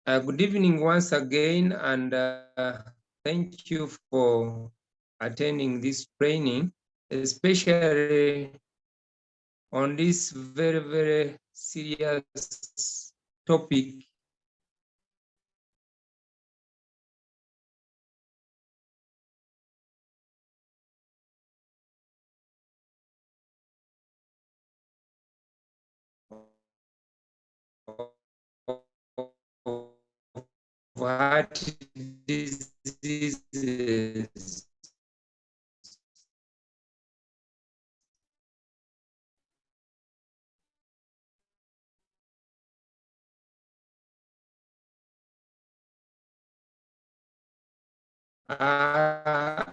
Good evening once again, and thank you for attending this training, especially on this very, very serious topic. Heart diseases. Blood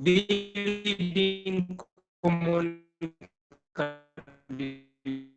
building common diseases.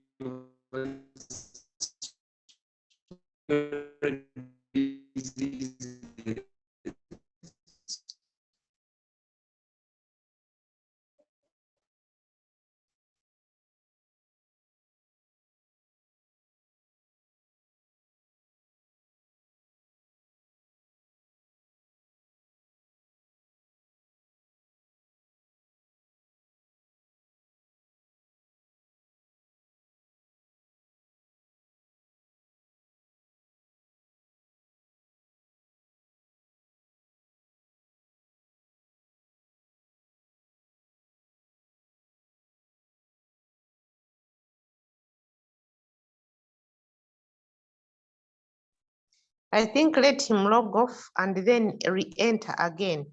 I think let him log off and then re-enter again.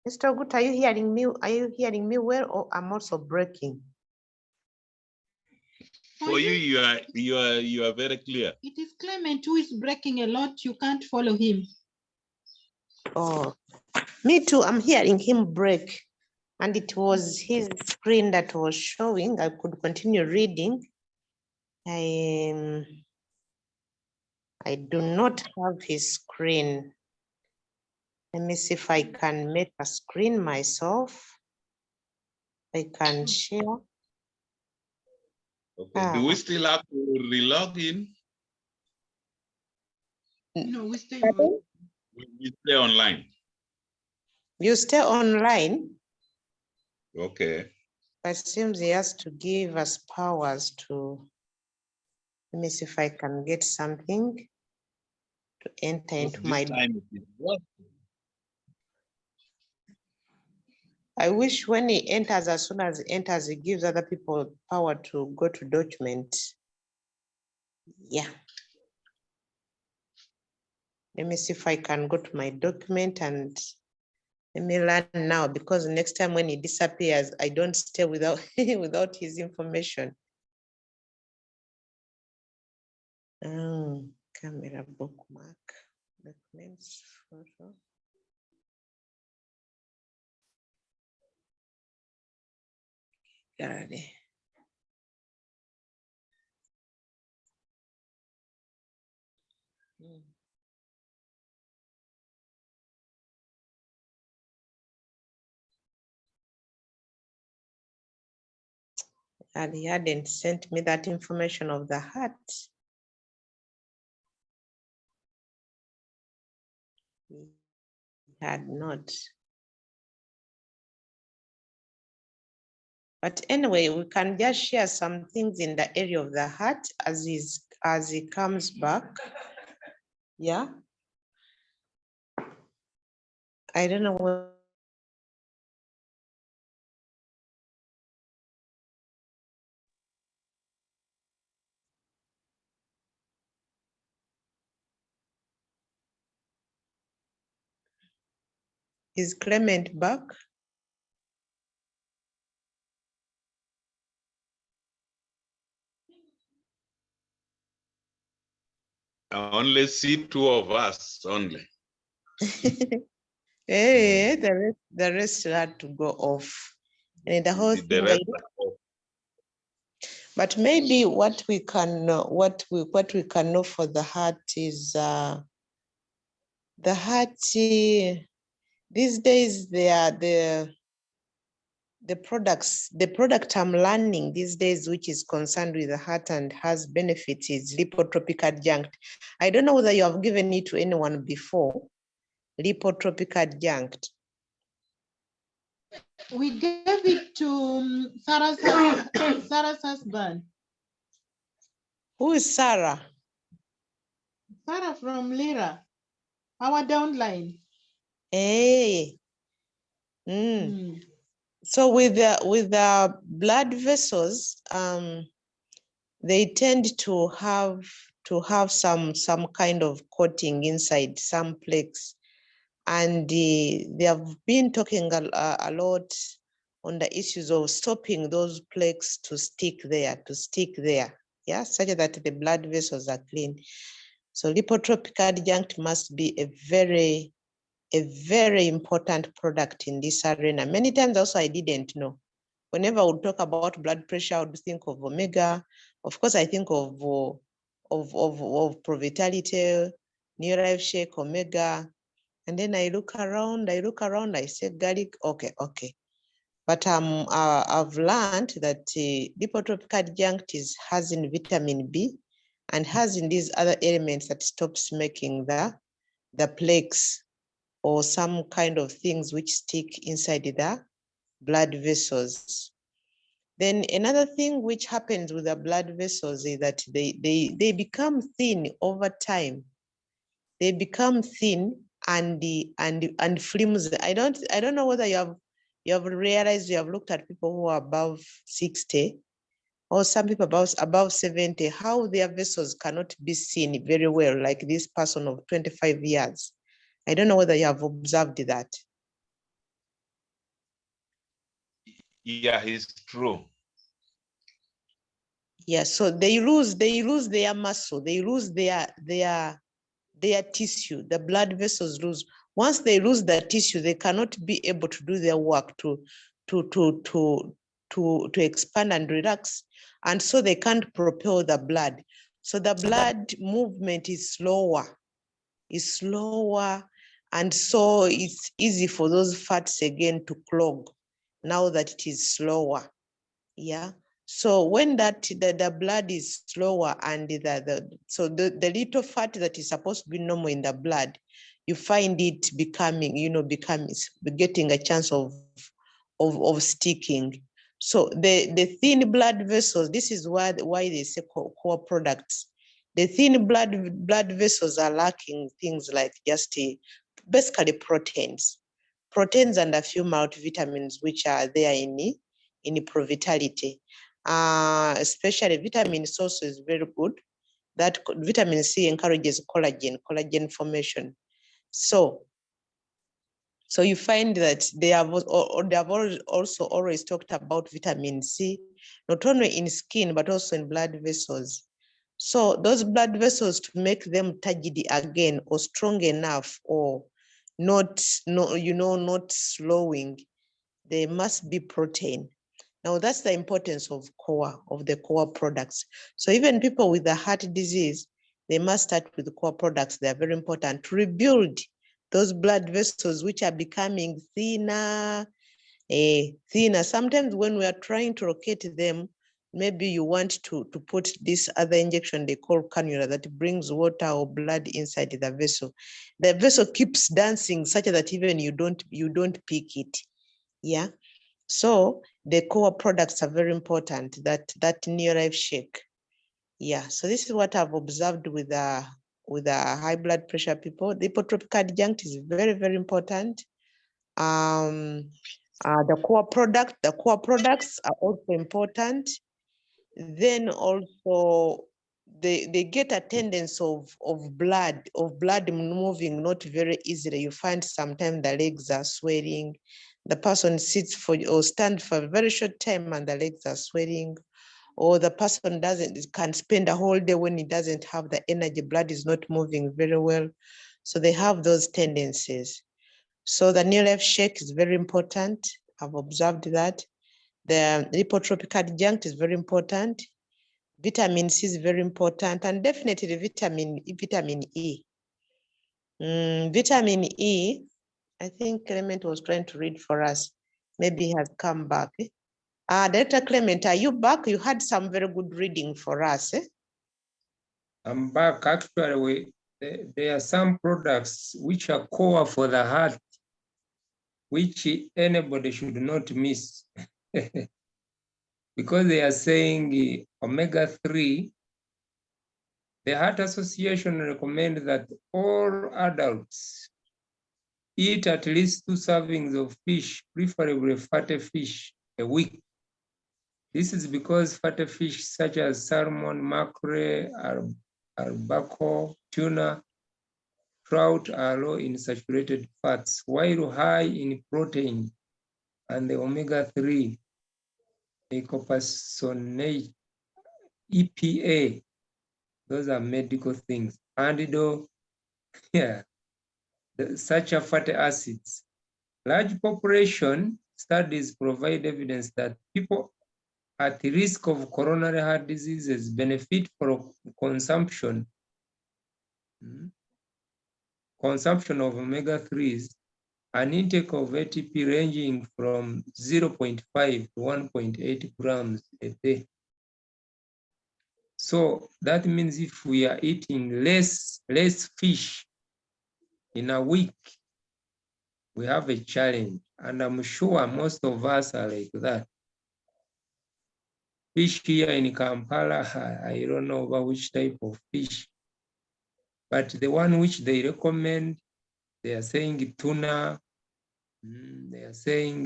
Mr. Gut, are you hearing me? Are you hearing me well, or I'm also breaking? For you, you are very clear. It is Clement who is breaking a lot. You can't follow him. Oh, me too. I'm hearing him break. And it was his screen that was showing. I could continue reading. I do not have his screen. Let me see if I can make a screen myself. I can share. Okay. Do we still have to re-log in? No, we stay on. We stay online. You stay online. Okay. But it seems he has to give us powers to, let me see if I can get something to enter into my. Time it is working. I wish when he enters, as soon as he enters, he gives other people power to go to document. Yeah. Let me see if I can go to my document and let me learn now, because next time when he disappears, I don't stay without, without his information. Camera bookmark, documents, photo. Gallery. And he hadn't sent me that information of the heart. He had not. But anyway, we can just share some things in the area of the heart as he comes back. Yeah. I don't know what. Is Clement back? I only see two of us only. Hey, the rest had to go off. And the whole thing, But maybe what we can know for the heart is the heart. These days they are the product I'm learning these days, which is concerned with the heart and has benefits, is lipotropic adjunct. I don't know whether you have given it to anyone before. Lipotropic adjunct. We gave it to Sarah's husband. Who is Sarah? Sarah from Lira, our downline. Hey. So with the blood vessels, they tend to have some kind of coating inside, some plaques, and they have been talking a lot on the issues of stopping those plaques to stick there, yeah, such that the blood vessels are clean. So lipotropic adjunct must be a very important product in this arena. Many times also I didn't know. Whenever I would talk about blood pressure, I would think of omega. Of course, I think of Provitality, Neolife Shake, omega. And then I look around, I say garlic, okay. But I've learned that lipotropic adjunct has in vitamin B and has in these other elements that stops making the plaques or some kind of things which stick inside the blood vessels. Then another thing which happens with the blood vessels is that they become thin over time. They become thin and flimsy. I don't know whether you have realized, you have looked at people who are above 60 or some people above 70, how their vessels cannot be seen very well, like this person of 25 years. I don't know whether you have observed that. Yeah, it's true. Yeah, so they lose their muscle, they lose their tissue, the blood vessels lose. Once they lose the tissue, they cannot be able to do their work to expand and relax, and so they can't propel the blood. So the blood movement is slower, and so it's easy for those fats again to clog now that it is slower. Yeah. So when the blood is slower and the little fat that is supposed to be normal in the blood, you find it becoming getting a chance of sticking. So the thin blood vessels, this is why they say core products. The thin blood vessels are lacking things like just basically proteins and a few multivitamins which are there in Provitality. Especially vitamin source is very good. That vitamin C encourages collagen formation. So you find that they have also always talked about vitamin C, not only in skin, but also in blood vessels. So those blood vessels, to make them turgid again or strong enough or not slowing, they must be protein. Now that's the importance of the core products. So even people with the heart disease, they must start with the core products. They are very important to rebuild those blood vessels which are becoming thinner. Sometimes when we are trying to locate them, maybe you want to put this other injection they call cannula that brings water or blood inside the vessel. The vessel keeps dancing such that even you don't pick it. Yeah. So the core products are very important, that Neolife Shake. Yeah, so this is what I've observed with high blood pressure people. The lipotropic adjunct is very, very important. The core products are also important. Then also they get a tendency of blood moving not very easily. You find sometimes the legs are swelling. The person sits for or stands for a very short time and the legs are swelling, or the person can spend a whole day when he doesn't have the energy, blood is not moving very well. So they have those tendencies. So the Neolife Shake is very important. I've observed that. The lipotropic adjunct is very important. Vitamin C is very important, and definitely vitamin E. Vitamin E, I think Clement was trying to read for us. Maybe he has come back. Dr. Clement, are you back? You had some very good reading for us. I'm back. Actually, there are some products which are core for the heart, which anybody should not miss. Because they are saying omega-3, the Heart Association recommends that all adults eat at least 2 servings of fish, preferably fatty fish, a week. This is because fatty fish such as salmon, mackerel, albacore, tuna, trout are low in saturated fats, while high in protein and the omega-3, eicosapentaenoate, EPA. Those are medical things. And such a fatty acids. Large population studies provide evidence that people at risk of coronary heart diseases benefit from consumption of omega-3s, an intake of ATP ranging from 0.5 to 1.8 grams a day. So that means if we are eating less fish in a week, we have a challenge. And I'm sure most of us are like that. Fish here in Kampala, I don't know about which type of fish, but the one which they recommend, they are saying tuna, they are saying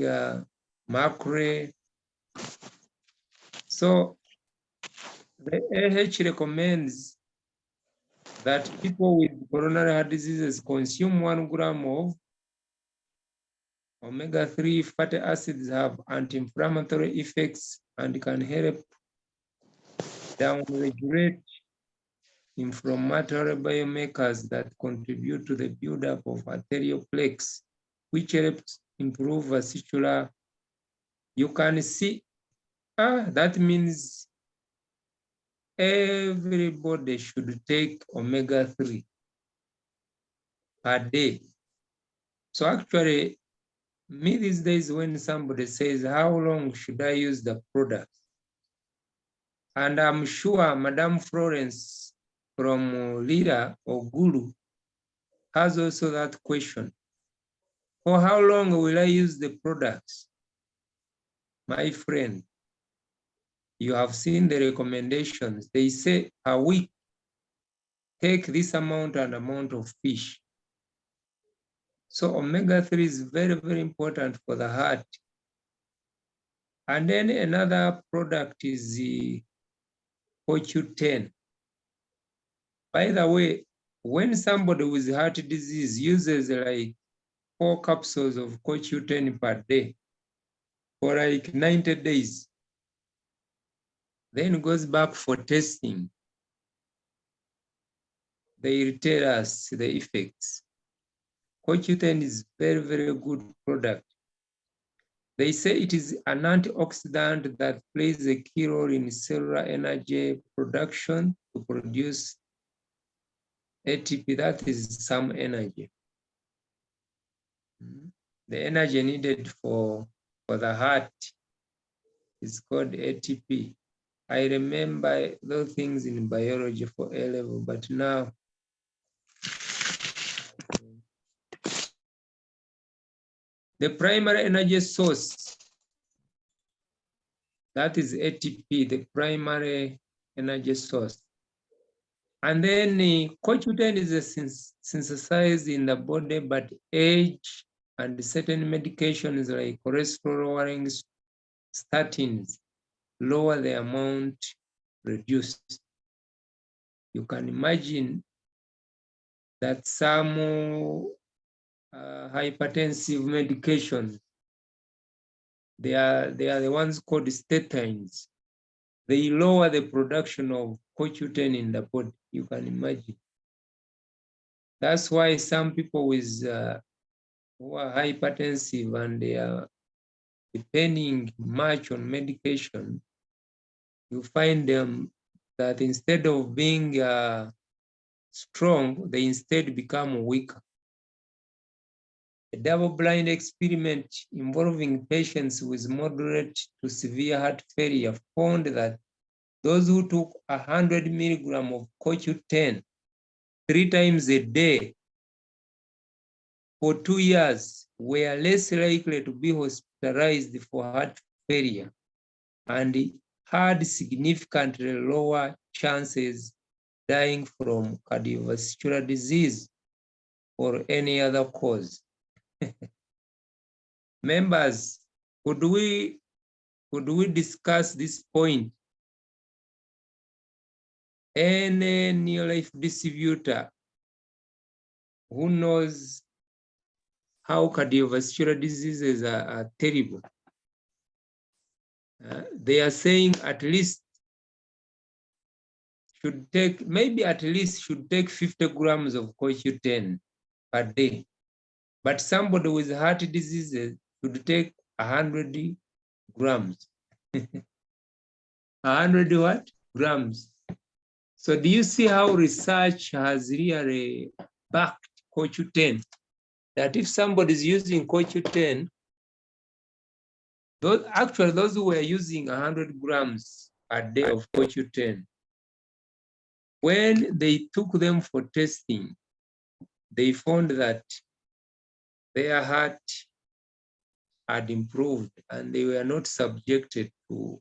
mackerel. So the AH recommends that people with coronary heart diseases consume 1 gram of omega-3 fatty acids have anti-inflammatory effects and can help down-regulate inflammatory biomarkers that contribute to the buildup of arterial plaques, which helps improve vascular. You can see, that means everybody should take omega-3 per day. So actually, me these days, when somebody says, how long should I use the product? And I'm sure Madame Florence from Lira or Guru has also that question. For how long will I use the products? My friend, you have seen the recommendations. They say a week, take this amount and amount of fish. So omega-3 is very, very important for the heart. And then another product is the CoQ10. By the way, when somebody with heart disease uses like 4 capsules of CoQ10 per day for like 90 days, then goes back for testing, they tell us the effects. CoQ10 is very, very good product. They say it is an antioxidant that plays a key role in cellular energy production to produce ATP, that is some energy. The energy needed for the heart is called ATP. I remember those things in biology for A level, but now the primary energy source, that is ATP, the primary energy source. And then CoQ10 is synthesized in the body, but age and certain medications like cholesterol-lowering statins lower the amount reduced. You can imagine that some hypertensive medications, they are the ones called statins. They lower the production of CoQ10 in the body. You can imagine. That's why some people with who are hypertensive and they are depending much on medication, you find them that instead of being strong, they instead become weaker. A double-blind experiment involving patients with moderate to severe heart failure found that those who took 100 milligrams of CoQ10 3 times a day for 2 years were less likely to be hospitalized for heart failure and had significantly lower chances dying from cardiovascular disease or any other cause. Members, could we discuss this point? Any Neolife distributor who knows how cardiovascular diseases are terrible? They are saying at least should take, maybe at least should take 50 grams of CoQ10 per day. But somebody with heart diseases should take 100 grams. 100 what? Grams. So do you see how research has really backed CoQ10? That if somebody is using CoQ10, those who were using 100 grams a day of CoQ10, when they took them for testing, they found that their heart had improved and they were not subjected to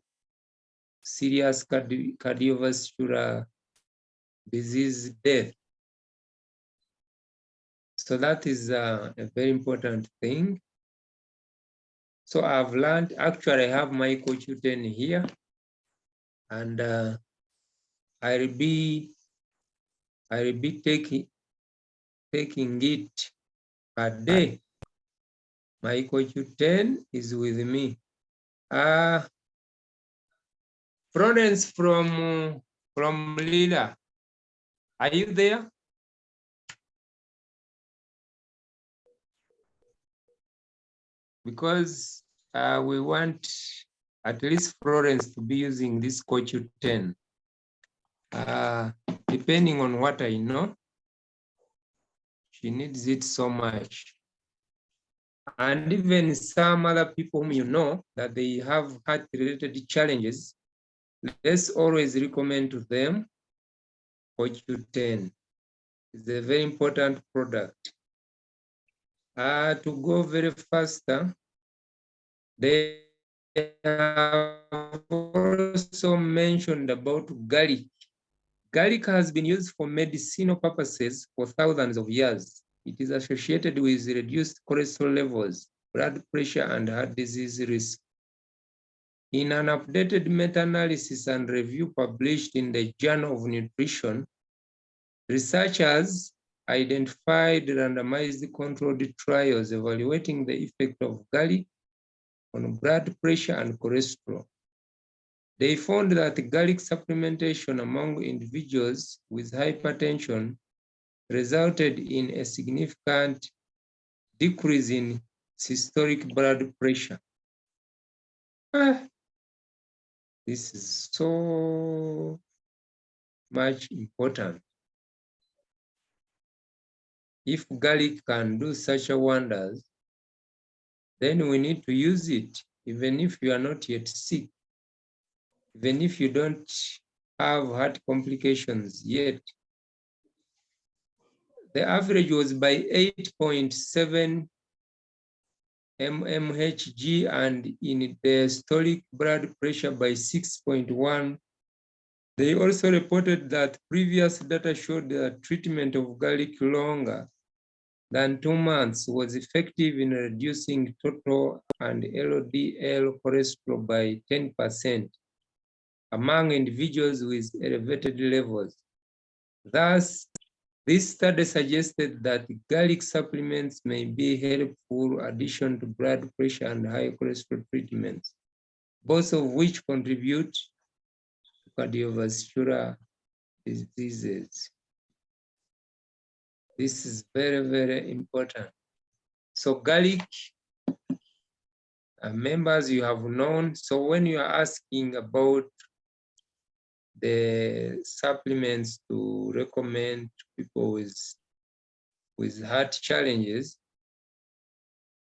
serious cardiovascular disease death. So that is a very important thing. So I've learned, actually I have my CoQ10 here, and I'll be taking it per day. My CoQ10 is with me. Florence from Lila, are you there? Because we want at least Florence to be using this CoQ10. Depending on what I know, she needs it so much. And even some other people whom you know that they have heart-related challenges, let's always recommend to them CoQ10. It's a very important product. To go very faster, they have also mentioned about garlic. Garlic has been used for medicinal purposes for thousands of years. It is associated with reduced cholesterol levels, blood pressure, and heart disease risk. In an updated meta-analysis and review published in the Journal of Nutrition, researchers identified randomized controlled trials evaluating the effect of garlic on blood pressure and cholesterol. They found that garlic supplementation among individuals with hypertension resulted in a significant decrease in systolic blood pressure. This is so much important. If garlic can do such wonders, then we need to use it, even if you are not yet sick, even if you don't have heart complications yet. The average was by 8.7 mmHg, and in the systolic blood pressure by 6.1. They also reported that previous data showed that treatment of garlic longer than 2 months was effective in reducing total and LDL cholesterol by 10% among individuals with elevated levels. Thus, this study suggested that garlic supplements may be helpful addition to blood pressure and high cholesterol treatments, both of which contribute to cardiovascular diseases. This is very, very important. So garlic, members, you have known. So when you are asking about the supplements to recommend to people with heart challenges,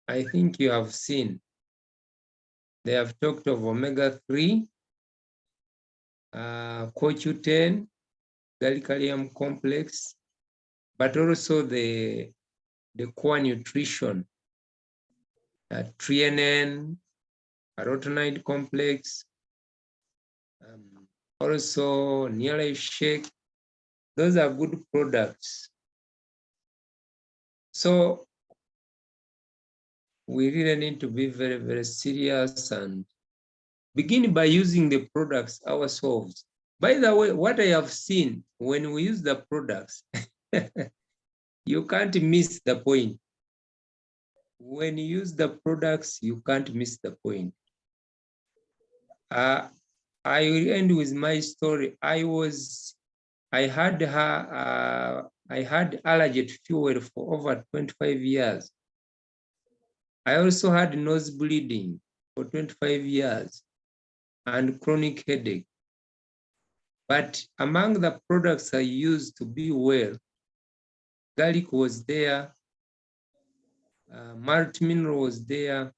I think you have seen. They have talked of omega-3, CoQ10, gallium complex, but also the core nutrition, threonine, carotenoid complex, also Neolife shake. Those are good products. So we really need to be very, very serious and begin by using the products ourselves. By the way, what I have seen when we use the products, you can't miss the point. When you use the products, you can't miss the point. I will end with my story. I had allergy to fuel for over 25 years. I also had nose bleeding for 25 years and chronic headache. But among the products I used to be well, garlic was there, multimineral was there,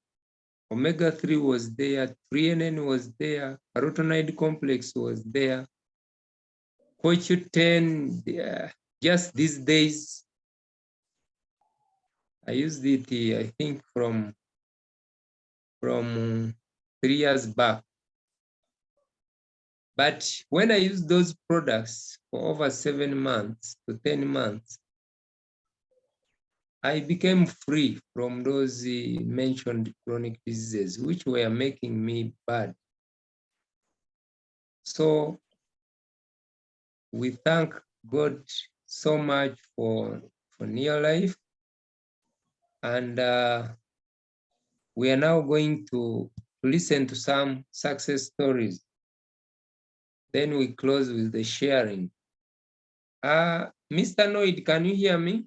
omega-3 was there, threonine was there, carotenoid complex was there, CoQ10, just these days, I used it, I think from 3 years back. But when I used those products for over 7 months to 10 months, I became free from those mentioned chronic diseases, which were making me bad. So we thank God so much for Neolife. And we are now going to listen to some success stories. Then we close with the sharing. Mr. Noid, can you hear me?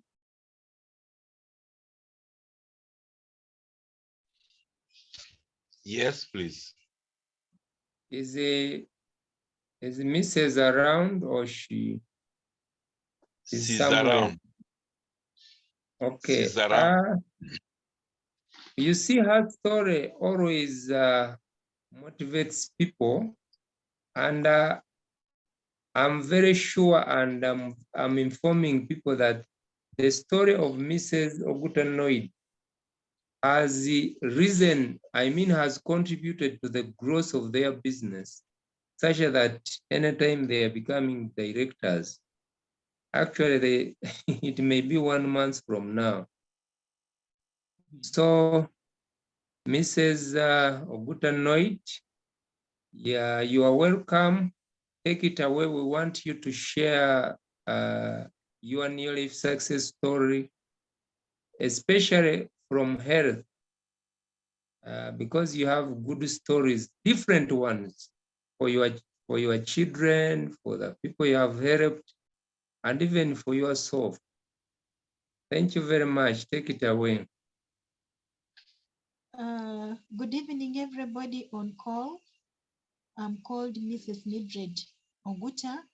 Yes, please. Is Mrs. around or she is She's somewhere? around. Okay. She's around. You see, her story always motivates people, and I'm very sure, and I'm informing people that the story of Mrs. Ogutanoid has has contributed to the growth of their business, such that anytime they are becoming directors, actually it may be 1 month from now. So, Mrs. Ogutanoid, yeah, you are welcome. Take it away. We want you to share your Neolife success story, especially from health, because you have good stories, different ones for your children, for the people you have helped, and even for yourself. Thank you very much. Take it away. Good evening, everybody on call. I'm called Mrs. Mildred Oguta.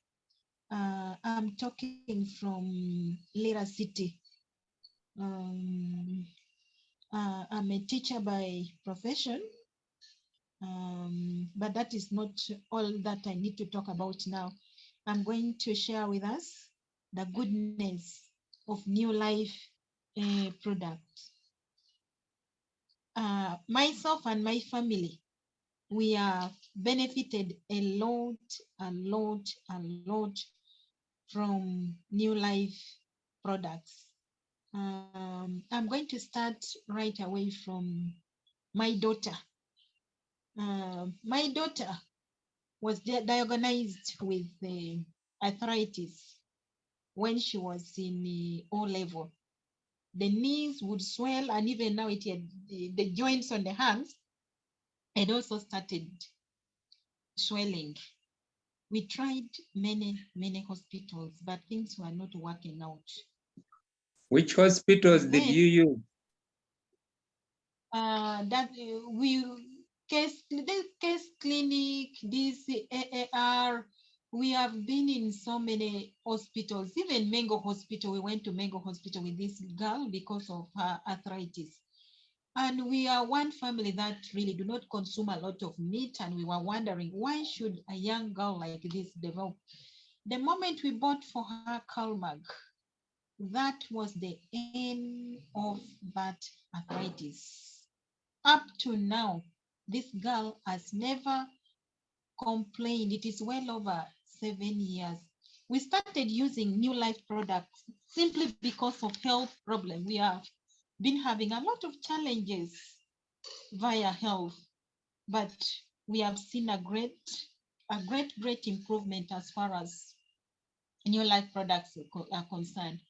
I'm talking from Lira City. I'm a teacher by profession, but that is not all that I need to talk about now. I'm going to share with us the goodness of Neolife product. Myself and my family, we have benefited a lot from Neolife products. I'm going to start right away from my daughter. My daughter was diagnosed with arthritis when she was in O level. The knees would swell, and even now it had the joints on the hands had also started swelling. We tried many hospitals, but things were not working out. Which hospitals did you use? That we case clinic, this AAR, We have been in so many hospitals, even Mengo Hospital. We went to Mengo Hospital with this girl because of her arthritis. And we are one family that really do not consume a lot of meat. And we were wondering, why should a young girl like this develop? The moment we bought for her Calmag, that was the end of that arthritis. Up to now, this girl has never complained. It is well over 7 years. We started using Neolife products simply because of health problem. We have been having a lot of challenges via health, but we have seen a great improvement as far as Neolife products are concerned.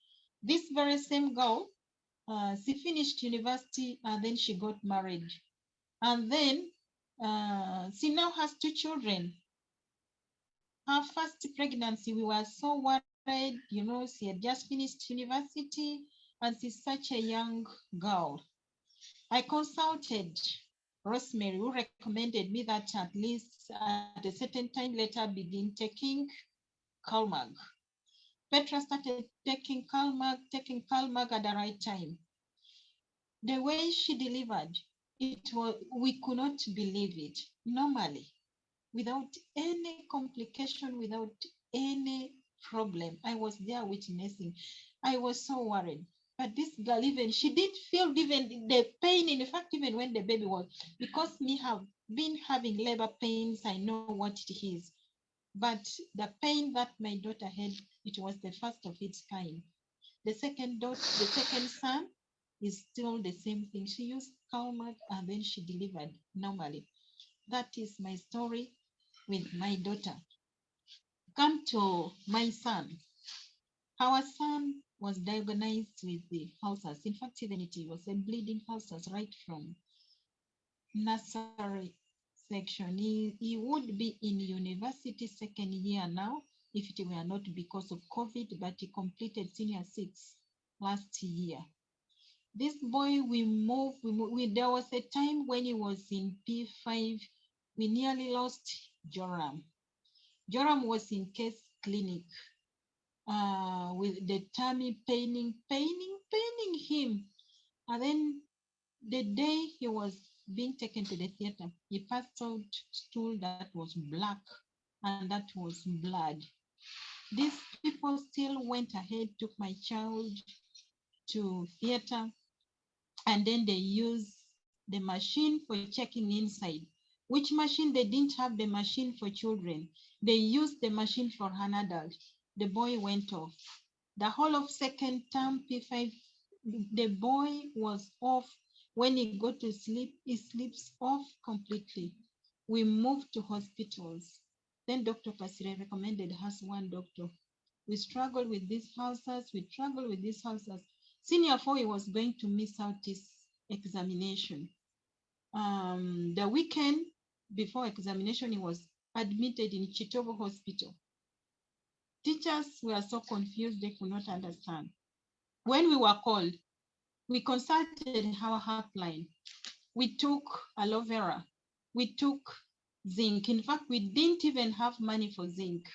This very same girl, she finished university and then she got married. And then she now has 2 children. Her first pregnancy, we were so worried, she had just finished university and she's such a young girl. I consulted Rosemary, who recommended me that at least at a certain time later begin taking Calmag. Petra started taking Calmag at the right time. The way she delivered, we could not believe it. Normally, without any complication, without any problem. I was there witnessing. I was so worried. But this girl, even she did feel even the pain. In fact, even when the baby was, because me have been having labor pains, I know what it is. But the pain that my daughter had, it was the first of its kind. The second son is still the same thing. She used Calmag and then she delivered normally. That is my story with my daughter. Come to my son. Our son was diagnosed with the ulcers. In fact, even it was a bleeding ulcers right from nursery section. He would be in university second year now if it were not because of COVID, but he completed senior 6 last year. This boy, there was a time when he was in P5, we nearly lost Joram. Joram was in case clinic with the tummy paining him. And then the day he was being taken to the theater, he passed out stool that was black and that was blood. These people still went ahead, took my child to theater, and then they used the machine for checking inside. Which machine? They didn't have the machine for children. They used the machine for an adult. The boy went off. The whole of second term P5, the boy was off. When he got to sleep, he sleeps off completely. We moved to hospitals. Then Dr. Pasire recommended us one doctor. We struggled with these houses. Senior 4, he was going to miss out his examination. The weekend before examination, he was admitted in Chitobo Hospital. Teachers were so confused, they could not understand. When we were called, we consulted our helpline. We took aloe vera. We took zinc. In fact, we didn't even have money for zinc.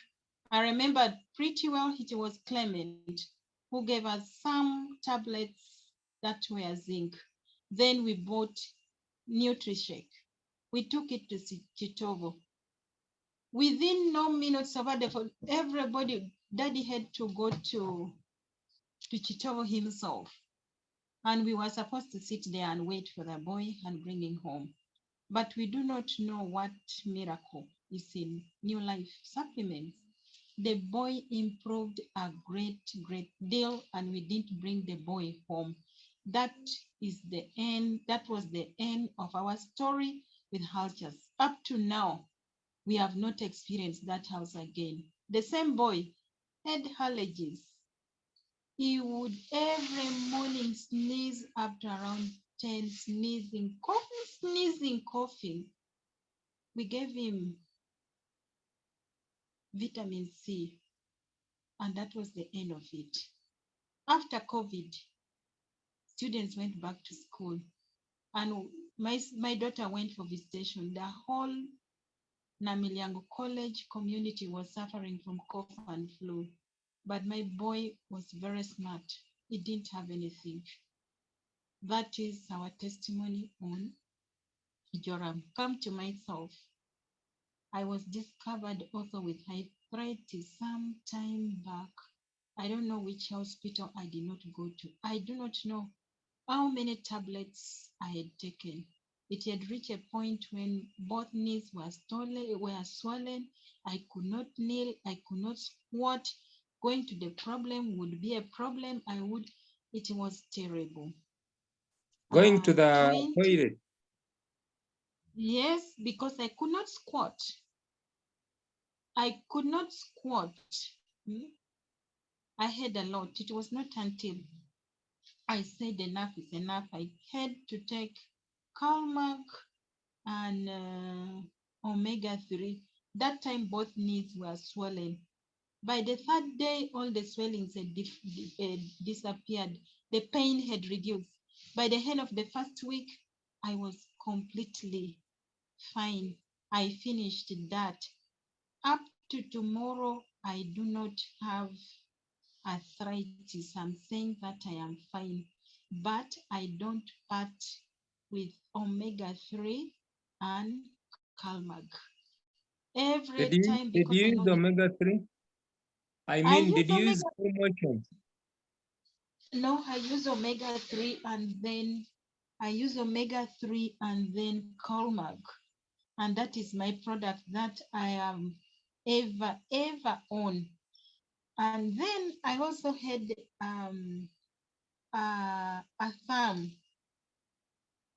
I remember pretty well it was Clement who gave us some tablets that were zinc. Then we bought NutriShake. We took it to Chitovo. Within no minutes of everybody, Daddy had to go to Chitovo himself. And we were supposed to sit there and wait for the boy and bring him home. But we do not know what miracle is in Neolife supplements. The boy improved a great deal, and we didn't bring the boy home. That is the end. That was the end of our story with Halchas. Up to now, we have not experienced that house again. The same boy had allergies. He would every morning sneeze after around 10, sneezing, coughing. We gave him vitamin C, and that was the end of it. After COVID, students went back to school, and my daughter went for visitation. The whole Namiliango College community was suffering from cough and flu, but my boy was very smart. He didn't have anything. That is our testimony on Joram. Come to myself. I was discovered also with arthritis some time back. I don't know which hospital I did not go to. I do not know how many tablets I had taken. It had reached a point when both knees were swollen. I could not kneel. I could not squat. Going to the problem would be a problem. It was terrible. Going to the 20 toilet. Yes, because I could not squat. I could not squat. Hmm? I had a lot. It was not until I said enough is enough. I had to take Calmac and omega-3. That time both knees were swollen. By the third day, all the swellings had disappeared. The pain had reduced. By the end of the first week, I was completely fine. I finished that. Up to tomorrow, I do not have arthritis. I'm saying that I am fine, but I don't part with omega-3 and Calmag. Every time, Did because you I use know that omega-3? I I mean, use did you use omega. promotion? No, I use omega-3 and then I use omega-3 and then Calmag, and that is my product that I am ever on. And then I also had a thumb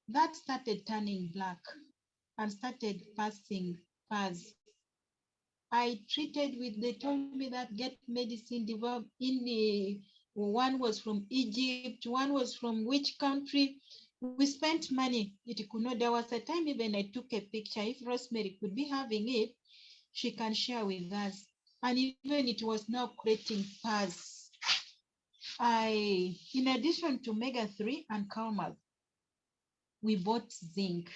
that started turning black and started passing pus. I treated with, they told me that get medicine developed in the, one was from Egypt, one was from which country. We spent money. It could not, there was a time even I took a picture. If Rosemary could be having it, she can share with us. And even it was now creating pus. In addition to omega-3 and Calmag, we bought zinc.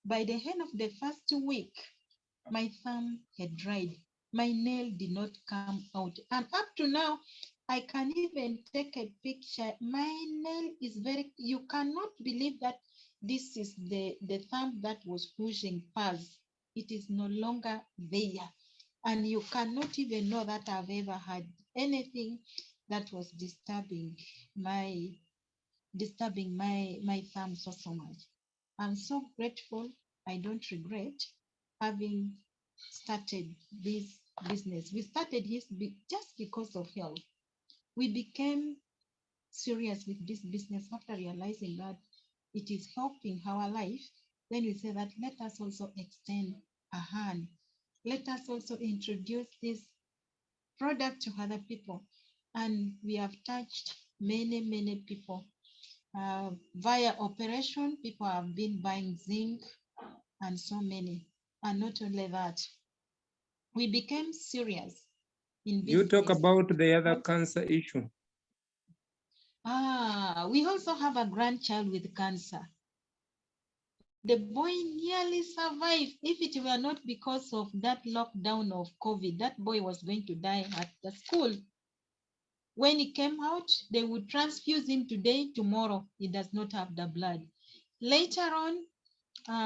By the end of the first week, my thumb had dried. My nail did not come out. And up to now, I can even take a picture. My nail is very, you cannot believe that this is the thumb that was pushing pus. It is no longer there. And you cannot even know that I've ever had anything that was disturbing my thumb so much. I'm so grateful. I don't regret having started this business. We started this just because of health. We became serious with this business after realizing that it is helping our life. Then we say that let us also extend a hand. Let us also introduce this product to other people. And we have touched many people. Via operation, people have been buying zinc and so many. And not only that, we became serious in You talk business. about the other cancer issue. We also have a grandchild with cancer. The boy nearly survived. If it were not because of that lockdown of COVID, that boy was going to die at the school. When he came out, they would transfuse him today, tomorrow. He does not have the blood. Later on,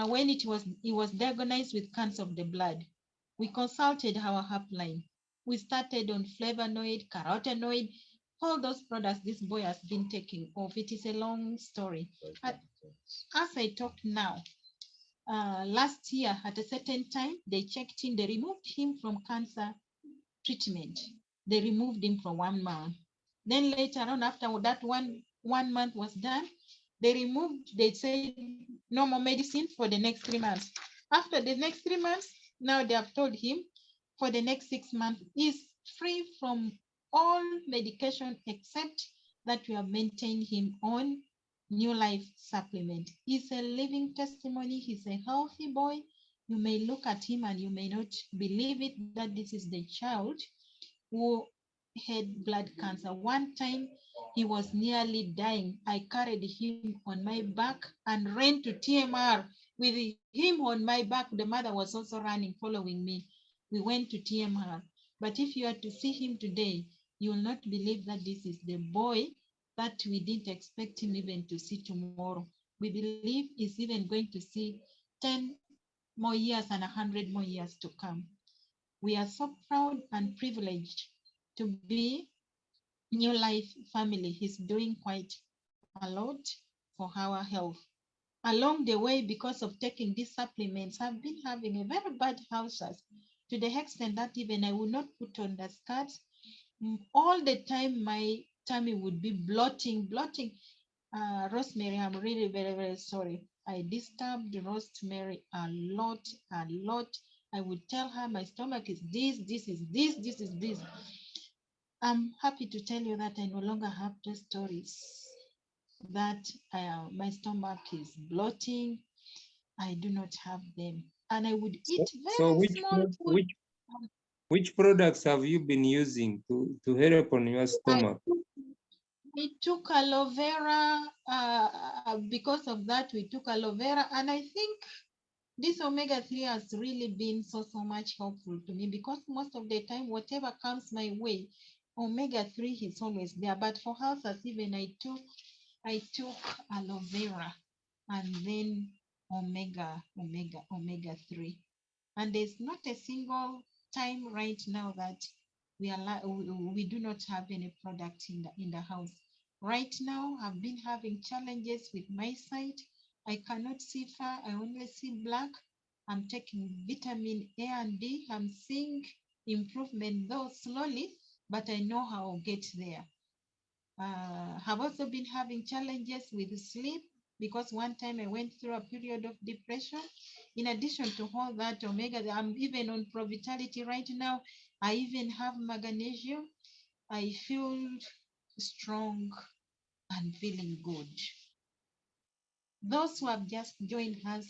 when he was diagnosed with cancer of the blood, we consulted our upline. We started on flavonoid, carotenoid, all those products this boy has been taking off. It is a long story. As I talk now, last year at a certain time, they checked him, they removed him from cancer treatment. They removed him for 1 month. Then later on, after that one month was done, they said no more medicine for the next 3 months. After the next 3 months, now they have told him for the next 6 months, he's free from all medication except that we have maintained him on Neolife supplement. He's a living testimony. He's a healthy boy. You may look at him and you may not believe it that this is the child who had blood cancer. One time he was nearly dying. I carried him on my back and ran to TMR. With him on my back, the mother was also running, following me. We went to TM her. But if you are to see him today, you will not believe that this is the boy that we didn't expect him even to see tomorrow. We believe he's even going to see 10 more years and 100 more years to come. We are so proud and privileged to be Neolife family. He's doing quite a lot for our health. Along the way, because of taking these supplements, I've been having a very bad ulcers to the extent that even I would not put on the skirts. All the time, my tummy would be bloating. Rosemary, I'm really very, very sorry. I disturbed Rosemary a lot. I would tell her my stomach is this is this. I'm happy to tell you that I no longer have those stories that my stomach is bloating. I do not have them. And I would eat So very small food. which products have you been using to help on your stomach? I took aloe vera. Because of that, we took aloe vera. And I think this omega-3 has really been so much helpful to me, because most of the time, whatever comes my way, omega-3 is always there. But for ulcers, even I took aloe vera and then omega-3. And there's not a single time right now that we do not have any product in the house. Right now, I've been having challenges with my sight. I cannot see far. I only see black. I'm taking vitamin A and D. I'm seeing improvement, though slowly, but I know how I'll get there. Have also been having challenges with sleep, because one time I went through a period of depression. In addition to all that omega, I'm even on Provitality right now. I even have magnesium. I feel strong and feeling good. Those who have just joined us,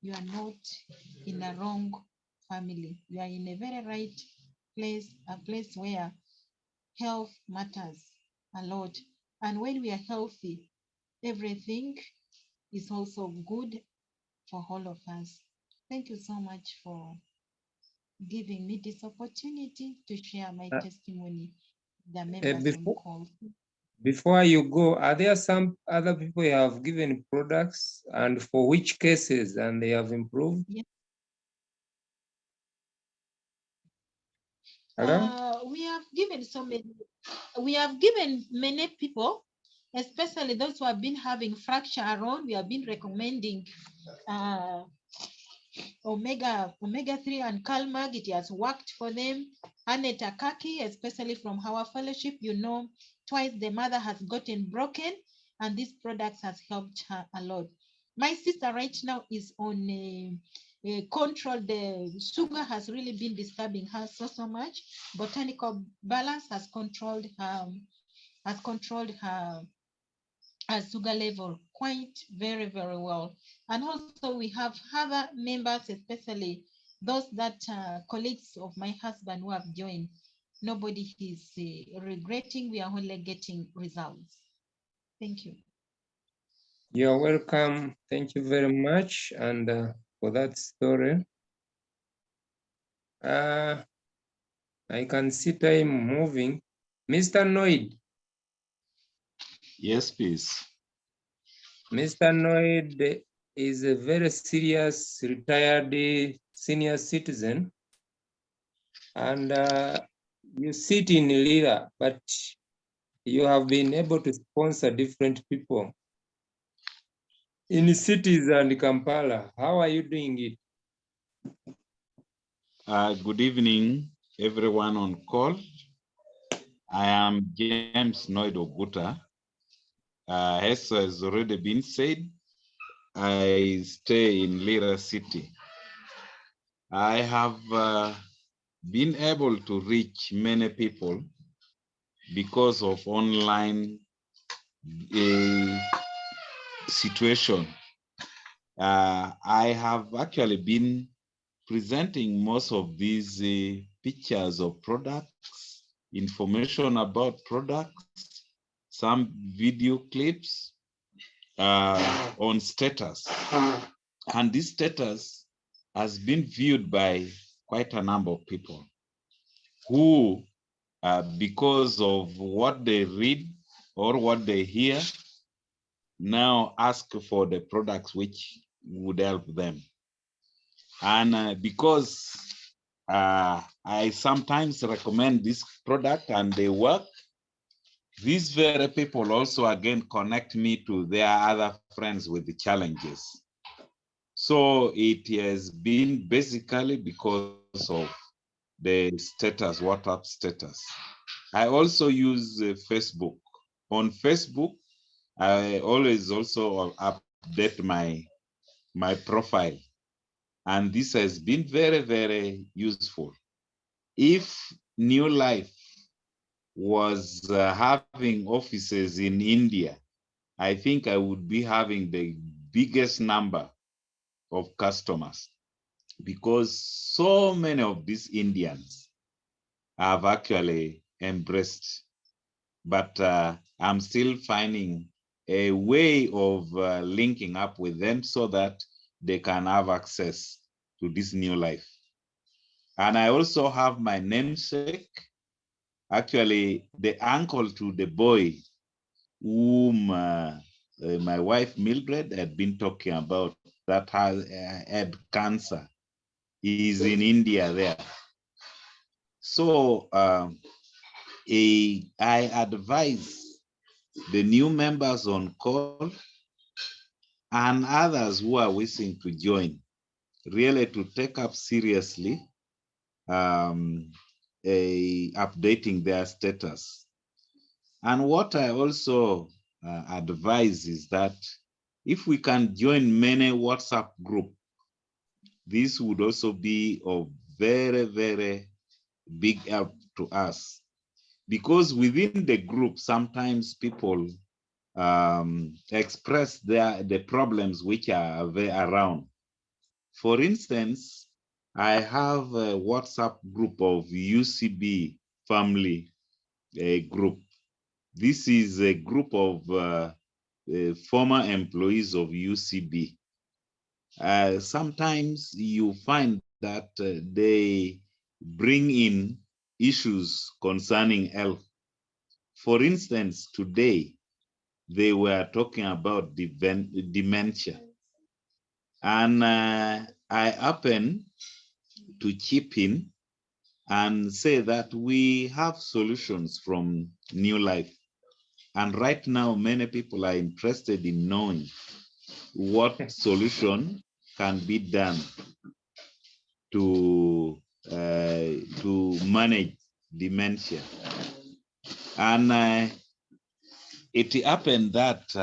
you are not in a wrong family. You are in a very right place, a place where health matters a lot. And when we are healthy, everything is also good for all of us. Thank you so much for giving me this opportunity to share my testimony, the members on call. Before you go, are there some other people you have given products, and for which cases, and they have improved? Yes. Hello? We have given many people, especially those who have been having fracture around. We have been recommending omega-3 and CalMag. It has worked for them. Annette Akaki, especially from our fellowship, twice the mother has gotten broken, and these products has helped her a lot. My sister right now is on a control. The sugar has really been disturbing her so much. Botanical Balance has controlled her sugar level quite very, very well. And also we have other members, especially those that colleagues of my husband who have joined. Nobody is regretting. We are only getting results. Thank you. You're welcome. Thank you very much, and for that story. I can see time moving. Mr. Noid. Yes, please. Mr. Noid is a very serious retired senior citizen, and you sit in Lira, but you have been able to sponsor different people in cities and Kampala. How are you doing it? Good evening, everyone on call. I am James Noid Oguta. As has already been said, I stay in Lira City. I have been able to reach many people because of online situation. I have actually been presenting most of these pictures of products, information about products, some video clips on status. And this status has been viewed by quite a number of people who, because of what they read or what they hear, now ask for the products which would help them. And because I sometimes recommend this product and they work, these very people also again connect me to their other friends with the challenges. So it has been basically because of the status, WhatsApp status. I also use Facebook. On Facebook, I always also update my profile. And this has been very, very useful. If Neolife was having offices in India, I think I would be having the biggest number of customers, because so many of these Indians have actually embraced. But I'm still finding a way of linking up with them so that they can have access to this new life. And I also have my namesake, actually the uncle to the boy whom my wife Mildred had been talking about, that had cancer. He's in India there. So I advise the new members on call and others who are wishing to join, really to take up seriously updating their status. And what I also advise is that if we can join many WhatsApp groups, this would also be of very, very big help to us. Because within the group, sometimes people express the problems which are around. For instance, I have a WhatsApp group of UCB family group. This is a group of former employees of UCB. Sometimes you find that they bring in issues concerning health. For instance, today, they were talking about dementia. And I happen to chip in and say that we have solutions from Neolife. And right now, many people are interested in knowing what solution can be done to manage dementia. And it happened that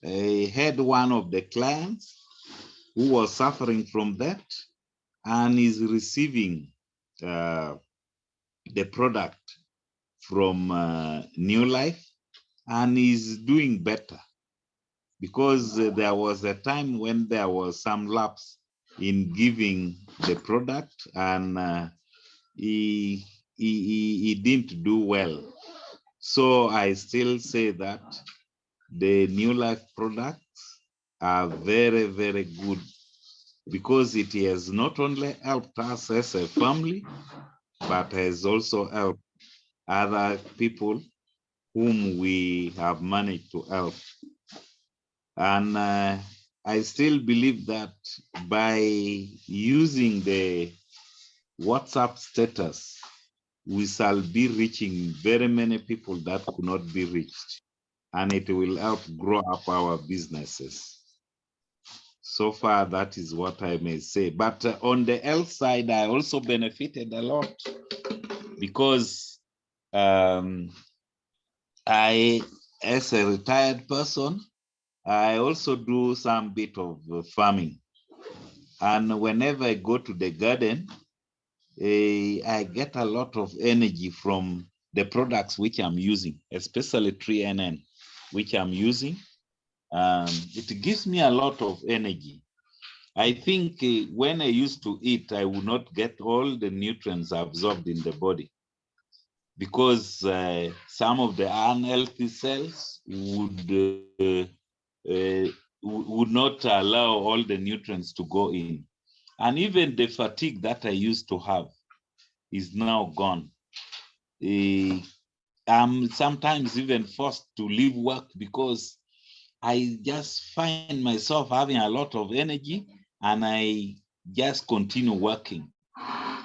I had one of the clients who was suffering from that and is receiving the product from Neolife and is doing better, because there was a time when there was some lapse in giving the product and he didn't do well. So I still say that the Neolife products are very, very good, because it has not only helped us as a family, but has also helped other people whom we have managed to help. And I still believe that by using the WhatsApp status, we shall be reaching very many people that could not be reached, and it will help grow up our businesses. So far, that is what I may say. But on the health side, I also benefited a lot, because I, as a retired person, I also do some bit of farming. And whenever I go to the garden, I get a lot of energy from the products which I'm using, especially 3NN, which I'm using. It gives me a lot of energy. I think when I used to eat, I would not get all the nutrients absorbed in the body, because some of the unhealthy cells would would not allow all the nutrients to go in. And even the fatigue that I used to have is now gone. I'm sometimes even forced to leave work because I just find myself having a lot of energy and I just continue working.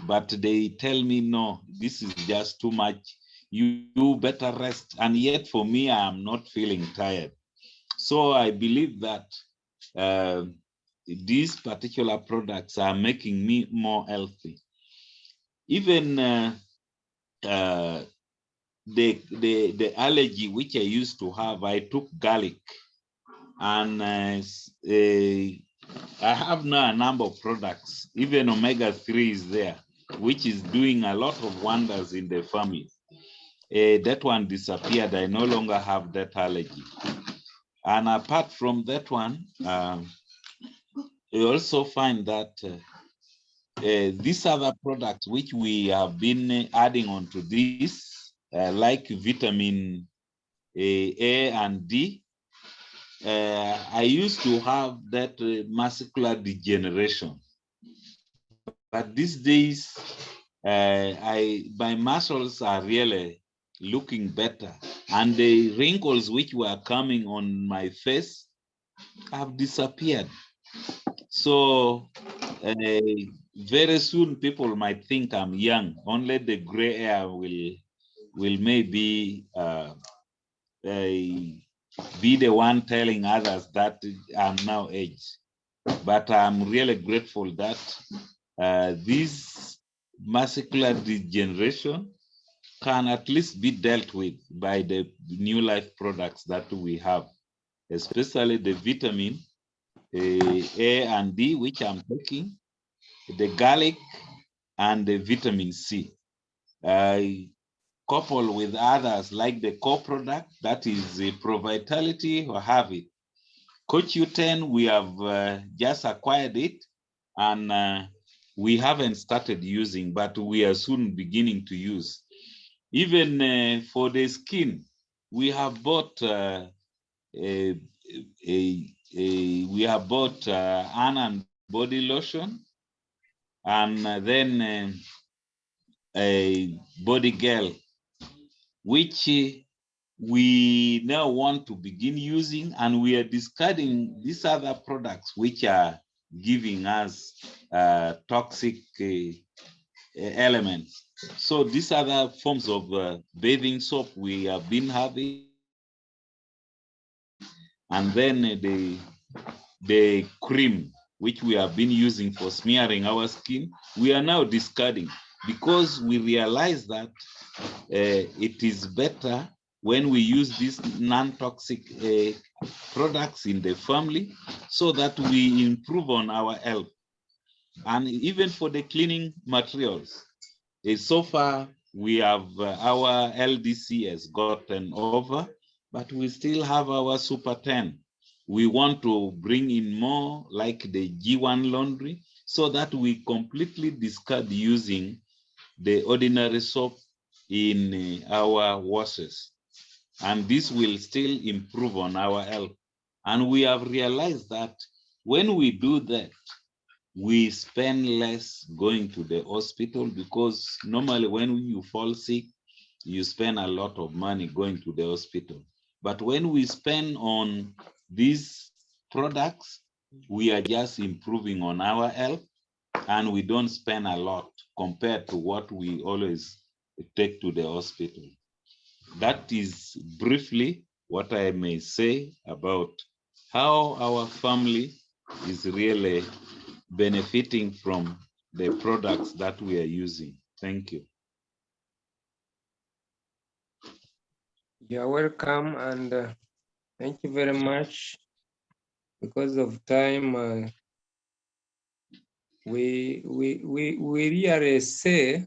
But they tell me, no, this is just too much. You better rest. And yet for me, I am not feeling tired. So I believe that these particular products are making me more healthy. Even the allergy which I used to have, I took garlic, and I have now a number of products. Even omega-3 is there, which is doing a lot of wonders in the family. That one disappeared. I no longer have that allergy. And apart from that one, you also find that these other products which we have been adding on to this, like vitamin A and D, I used to have that muscular degeneration. But these days, my muscles are really looking better. And the wrinkles which were coming on my face have disappeared. So very soon people might think I'm young. Only the gray hair will maybe be the one telling others that I'm now aged. But I'm really grateful that this muscular degeneration can at least be dealt with by the Neolife products that we have, especially the vitamin A and D, which I'm taking, the garlic, and the vitamin C. Coupled with others like the core product, that is the Pro Vitality or have it. CoQ10, we have just acquired it, and we haven't started using, but we are soon beginning to use. Even for the skin, we have bought we have bought and body lotion, and then a body gel, which we now want to begin using, and we are discarding these other products which are giving us toxic elements. So these other forms of bathing soap we have been having, and then the cream which we have been using for smearing our skin, we are now discarding because we realize that it is better when we use these non-toxic products in the family so that we improve on our health. And even for the cleaning materials, so far we have our LDC has gotten over, but we still have our Super 10. We want to bring in more like the G1 laundry so that we completely discard using the ordinary soap in our washes. And this will still improve on our health. And we have realized that when we do that, we spend less going to the hospital, because normally when you fall sick, you spend a lot of money going to the hospital. But when we spend on these products, we are just improving on our health, and we don't spend a lot compared to what we always take to the hospital. That is briefly what I may say about how our family is really benefiting from the products that we are using. Thank you. You're welcome, and thank you very much. Because of time, we really say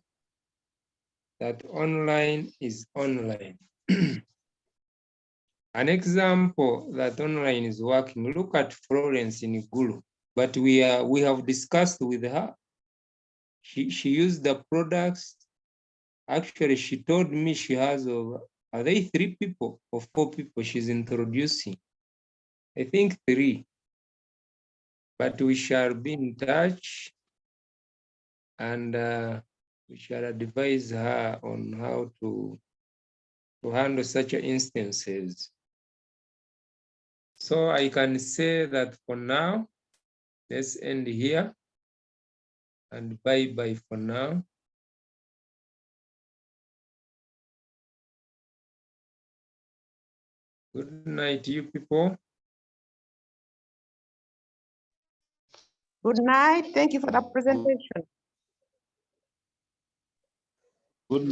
that online is online. An example that online is working, look at Florence in Gulu, but we have discussed with her. She used the products. Actually, she told me she has are they 3 people or 4 people she's introducing? I think 3. but we shall be in touch, and we shall advise her on how to handle such instances. So I can say that for now, let's end here, and bye-bye for now. Good night, you people. Good night. Thank you for the presentation. Good night.